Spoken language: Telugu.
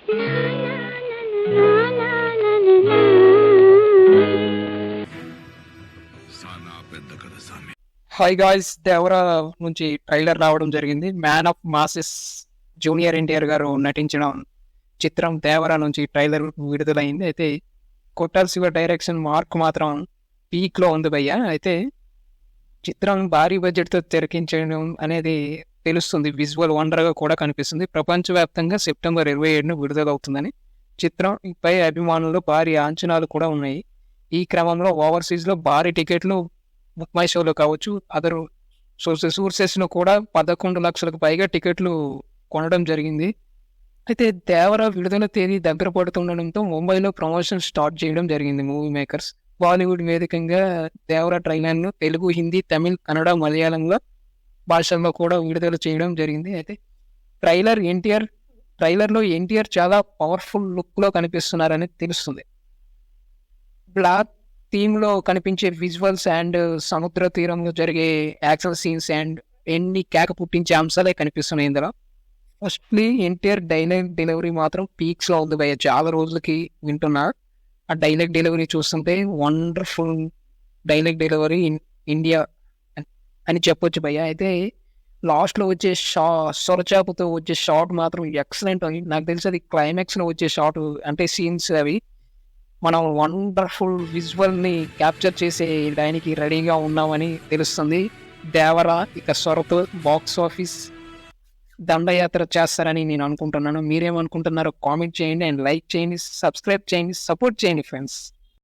హాయ్ గాయ్స్, దేవరా నుంచి ట్రైలర్ రావడం జరిగింది. Man of masses junior NTR గారు నటించిన చిత్రం దేవరా నుంచి ట్రైలర్ విడుదలైంది. అయితే కొట్టాల శివ డైరెక్షన్ మార్క్ మాత్రం పీక్ లో ఉంది భయ్య. అయితే చిత్రం భారీ బడ్జెట్ తో తెరకించడం అనేది తెలుస్తుంది. విజువల్ వండర్ గా కూడా కనిపిస్తుంది. ప్రపంచవ్యాప్తంగా సెప్టెంబర్ 27న విడుదలవుతుందని చిత్రంపై అభిమానులు భారీ అంచనాలు కూడా ఉన్నాయి. ఈ క్రమంలో ఓవర్సీస్ లో భారీ టికెట్లు బుక్ మై షోలో కావచ్చు, అదర్ సోర్సెస్ లో కూడా 11 లక్షలకు పైగా టికెట్లు కొనడం జరిగింది. అయితే దేవర విడుదల తేదీ దగ్గర పడుతుండడంతో ముంబైలో ప్రమోషన్ స్టార్ట్ చేయడం జరిగింది మూవీ మేకర్స్. బాలీవుడ్ వేదికగా దేవర ట్రైలర్ను తెలుగు, హిందీ, తమిళ్, కన్నడ, మలయాళంలో భాషల్లో కూడా విడుదల చేయడం జరిగింది. అయితే ట్రైలర్లో ఎన్టీఆర్ చాలా పవర్ఫుల్ లుక్ లో కనిపిస్తున్నారని తెలుస్తుంది. బ్లాక్ థీమ్ లో కనిపించే విజువల్స్ అండ్ సముద్ర తీరంలో జరిగే యాక్షన్ సీన్స్ అండ్ ఎన్ని కేక పుట్టించే అంశాలే కనిపిస్తున్నాయి ఇందులో. ఫస్ట్లీ ఎన్టీఆర్ డైలాగ్ డెలివరీ మాత్రం పీక్స్ లో ఉంది భయ్య. చాలా రోజులకి వింటున్నా ఆ డైలాగ్ డెలివరీ చూస్తుంటే wonderful dialogue delivery in India అని చెప్పొచ్చు భయ్య. అయితే లాస్ట్ లో వచ్చే సొరచాపుతో వచ్చే షాట్ మాత్రం ఎక్సలెంట్. నాకు తెలిసి అది క్లైమాక్స్ లో వచ్చే షాట్ అంటే సీన్స్ అవి మనం వండర్ఫుల్ విజువల్ని క్యాప్చర్ చేసే దానికి రెడీగా ఉన్నామని తెలుస్తుంది. దేవర ఇక సొరతో బాక్స్ ఆఫీస్ దండయాత్ర చేస్తారని నేను అనుకుంటున్నాను. మీరేమనుకుంటున్నారో కామెంట్ చేయండి అండ్ లైక్ చేయండి, సబ్స్క్రైబ్ చేయండి, సపోర్ట్ చేయండి ఫ్రెండ్స్.